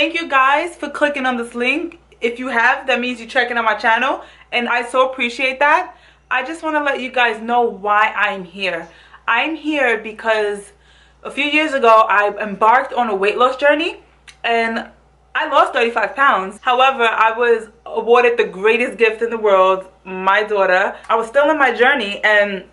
thank you guys for clicking on this link. If you have, that means you're checking out my channel, and I so appreciate that. I just want to let you guys know why I'm here. I'm here because a few years ago I embarked on a weight loss journey and I lost 35 pounds. However, I was awarded the greatest gift in the world, my daughter. I was still in my journey, and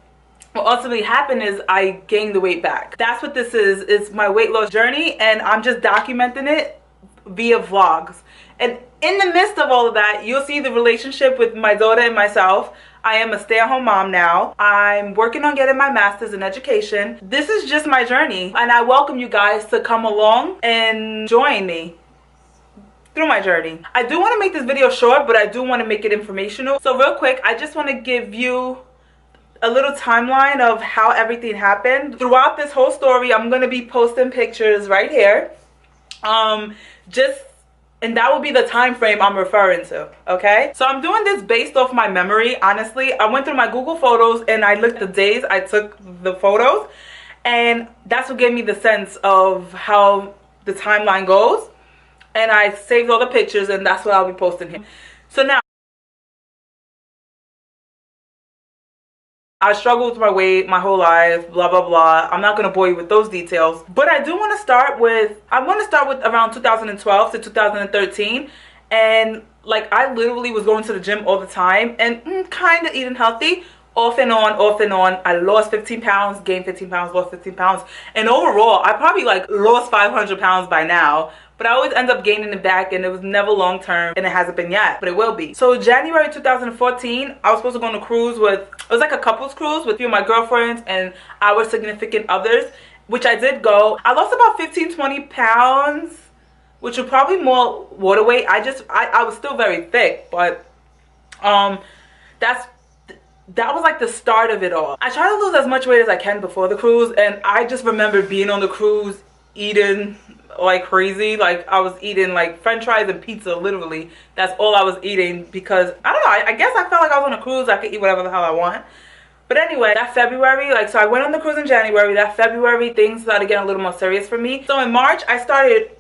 what ultimately happened is I gained the weight back. That's what this is. It's my weight loss journey, and I'm just documenting it via vlogs. And in the midst of all of that, you'll see the relationship with my daughter and myself. I am a stay-at-home mom now. I'm working on getting my master's in education. This is just my journey, and I welcome you guys to come along and join me through my journey. I do want to make this video short, but I do want to make it informational. So real quick, I just want to give you a little timeline of how everything happened. Throughout this whole story, I'm going to be posting pictures right here. And that will be the time frame I'm referring to, okay? So I'm doing this based off my memory, honestly. I went through my Google Photos and I looked the days I took the photos, and that's what gave me the sense of how the timeline goes. And I saved all the pictures, and that's what I'll be posting here. So now, I struggled with my weight my whole life, blah, blah, blah. I'm not going to bore you with those details. But I do want to start with, around 2012 to 2013. And like, I literally was going to the gym all the time and kind of eating healthy. Off and on, off and on. I lost 15 pounds, gained 15 pounds, lost 15 pounds. And overall, I probably like lost 500 pounds by now. But I always end up gaining it back, and it was never long term, and it hasn't been yet, but it will be. So January 2014, I was supposed to go on a cruise with, it was like a couples cruise with a few of my girlfriends and our significant others, which I did go. I lost about 15-20 pounds, which was probably more water weight. I was still very thick, but that was like the start of it all. I try to lose as much weight as I can before the cruise, and I just remember being on the cruise eating like crazy. Like, I was eating like french fries and pizza, literally. That's all I was eating, because I don't know, I guess I felt like I was on a cruise. I could eat whatever the hell I want. But anyway, that February, like, so I went on the cruise in January. That February, things started getting a little more serious for me. So in March, I started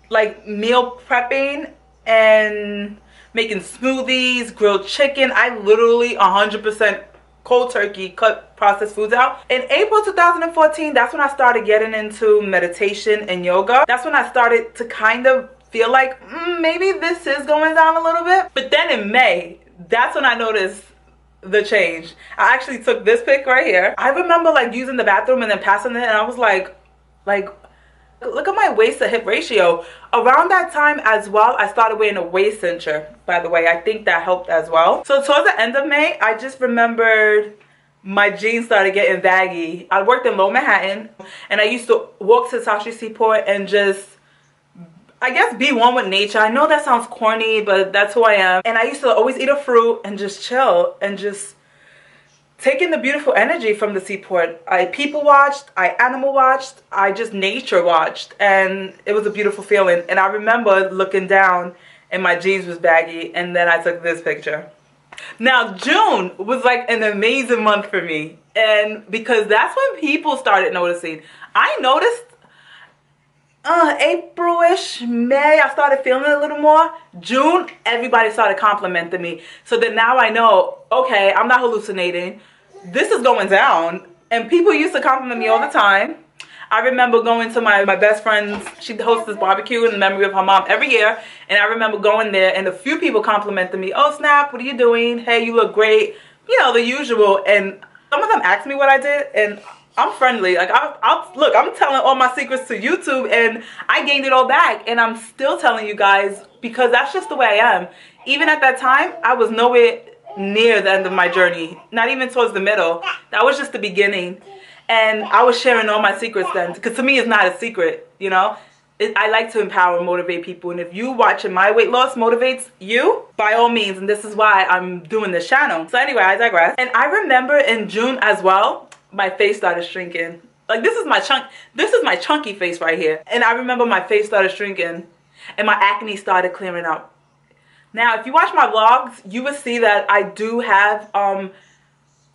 like meal prepping and making smoothies, grilled chicken. I literally 100% cold turkey cut processed foods out. In April 2014, that's when I started getting into meditation and yoga. That's when I started to kind of feel like maybe this is going down a little bit. But then in May, that's when I noticed the change. I actually took this pic right here. I remember like using the bathroom and then passing it, and I was like look at my waist to hip ratio. Around that time as well, I started wearing a waist cincher, by the way. I think that helped as well. So towards the end of May, I just remembered my jeans started getting baggy. I worked in Lower Manhattan, and I used to walk to South Street Seaport and just, I guess, be one with nature. I know that sounds corny, but that's who I am. And I used to always eat a fruit and just chill and just take in the beautiful energy from the seaport. I people watched, I animal watched, I just nature watched, and it was a beautiful feeling. And I remember looking down and my jeans was baggy, and then I took this picture. Now June was like an amazing month for me, and because that's when people started noticing. I noticed April-ish, May, I started feeling it a little more. June, everybody started complimenting me. So then now I know, okay, I'm not hallucinating. This is going down. And people used to compliment me all the time. I remember going to my best friend's, she hosts this barbecue in memory of her mom every year. And I remember going there, and a few people complimented me. Oh, Snap, what are you doing? Hey, you look great. You know, the usual. And some of them asked me what I did, and I'm friendly. Like, look, I'm telling all my secrets to YouTube, and I gained it all back, and I'm still telling you guys because that's just the way I am. Even at that time, I was nowhere near the end of my journey, not even towards the middle. That was just the beginning, and I was sharing all my secrets then, because to me, it's not a secret, you know. I like to empower and motivate people, and if you watching my weight loss motivates you, by all means, and this is why I'm doing this channel. So anyway, I digress. And I remember in June as well, my face started shrinking. Like, this is my chunky face right here. And I remember my face started shrinking and my acne started clearing up. Now, if you watch my vlogs, you will see that I do have an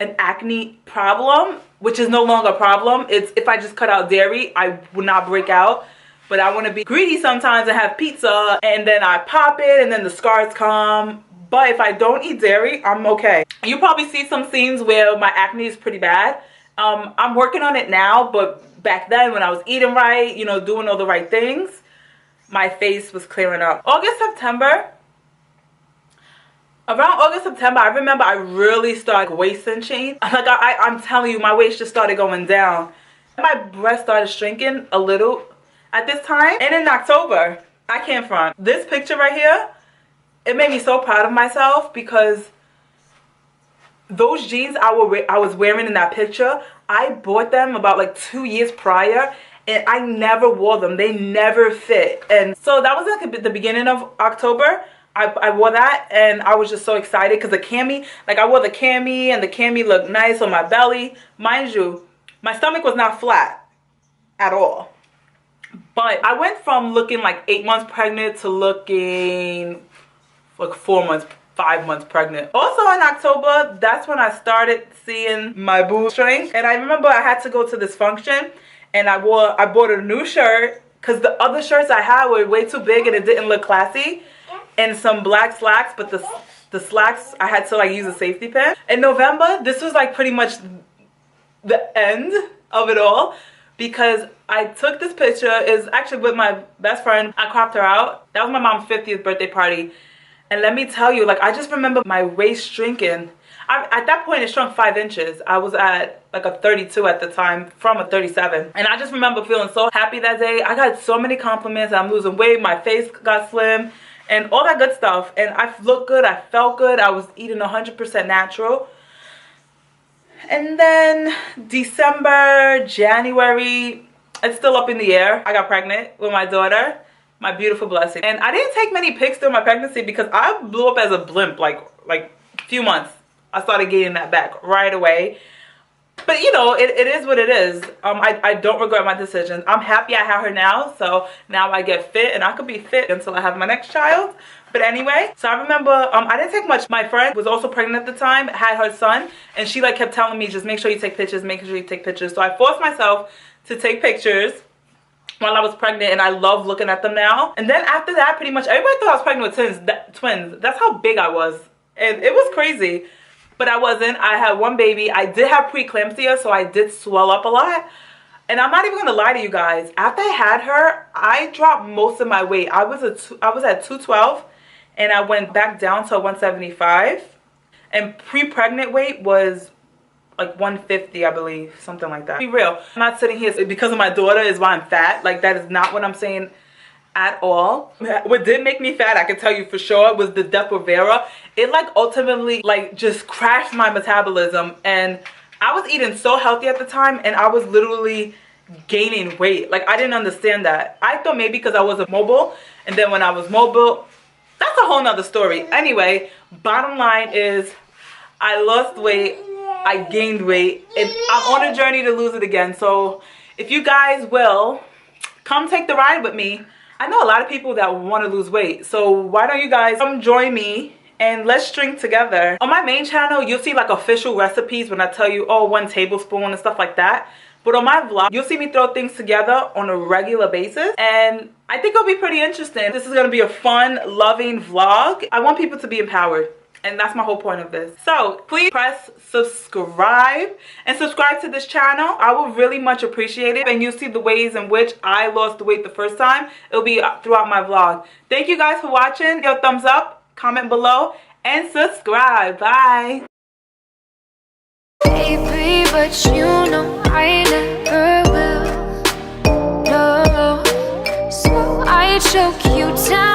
acne problem, which is no longer a problem. It's if I just cut out dairy, I would not break out. but I want to be greedy sometimes and have pizza, and then I pop it and then the scars come. But if I don't eat dairy, I'm okay. You probably see some scenes where my acne is pretty bad. I'm working on it now, but back then when I was eating right, you know, doing all the right things, my face was clearing up. Around August, September, I remember I really started waist cinching. Like I'm telling you, my waist just started going down. My breast started shrinking a little at this time. And in October, I can't front. This picture right here, it made me so proud of myself because those jeans I was wearing in that picture, I bought them about like 2 years prior and I never wore them. They never fit. And so that was like at the beginning of October. I wore that and I was just so excited because the cami, like I wore the cami and the cami looked nice on my belly. Mind you, my stomach was not flat at all. But I went from looking like 8 months pregnant to looking like 4 months, 5 months pregnant. Also in October, that's when I started seeing my boobs shrink. And I remember I had to go to this function and I bought a new shirt because the other shirts I had were way too big and it didn't look classy. And some black slacks, but the slacks I had to like use a safety pin. In November, this was like pretty much the end of it all because I took this picture. Is actually with my best friend. I cropped her out. That was my mom's 50th birthday party. And let me tell you, like I just remember my waist shrinking. At that point, it shrunk 5 inches. I was at like a 32 at the time from a 37. And I just remember feeling so happy that day. I got so many compliments. I'm losing weight. My face got slim. And all that good stuff. And I looked good. I felt good. I was eating 100% natural. And then December, January, it's still up in the air. I got pregnant with my daughter. My beautiful blessing. And I didn't take many pics during my pregnancy because I blew up as a blimp like a few months. I started gaining that back right away. But you know, it is what it is. I don't regret my decisions. I'm happy I have her now. So now I get fit and I could be fit until I have my next child. But anyway, so I remember I didn't take much. My friend was also pregnant at the time, had her son. And she like kept telling me, just make sure you take pictures, make sure you take pictures. So I forced myself to take pictures while I was pregnant. And I love looking at them now. And then after that, pretty much everybody thought I was pregnant with twins. That's how big I was. And it was crazy. But I wasn't. I had one baby. I did have preeclampsia, so I did swell up a lot. And I'm not even gonna lie to you guys. After I had her, I dropped most of my weight. I was at 212, and I went back down to 175. And pre-pregnant weight was like 150, I believe, something like that. Be real. I'm not sitting here because of my daughter is why I'm fat. Like that is not what I'm saying at all. What did make me fat, I can tell you for sure, was the Depo-Vera. It like ultimately like just crashed my metabolism, and I was eating so healthy at the time and I was literally gaining weight. Like I didn't understand that. I thought maybe because I wasn't mobile, and then when I was mobile, that's a whole nother story. Anyway, bottom line is I lost weight, I gained weight, and I'm on a journey to lose it again. So if you guys will come take the ride with me. I know a lot of people that want to lose weight, so why don't you guys come join me and let's drink together. On my main channel, you'll see like official recipes when I tell you, oh, 1 tablespoon and stuff like that. But on my vlog, you'll see me throw things together on a regular basis, and I think it'll be pretty interesting. This is going to be a fun, loving vlog. I want people to be empowered, and that's my whole point of this. So please press subscribe and subscribe to this channel. I will really much appreciate it. And you'll see the ways in which I lost the weight the first time. It'll be throughout my vlog. Thank you guys for watching. Give a thumbs up, comment below, and subscribe. Bye. Baby, but you know I never will. No, so I choke you down.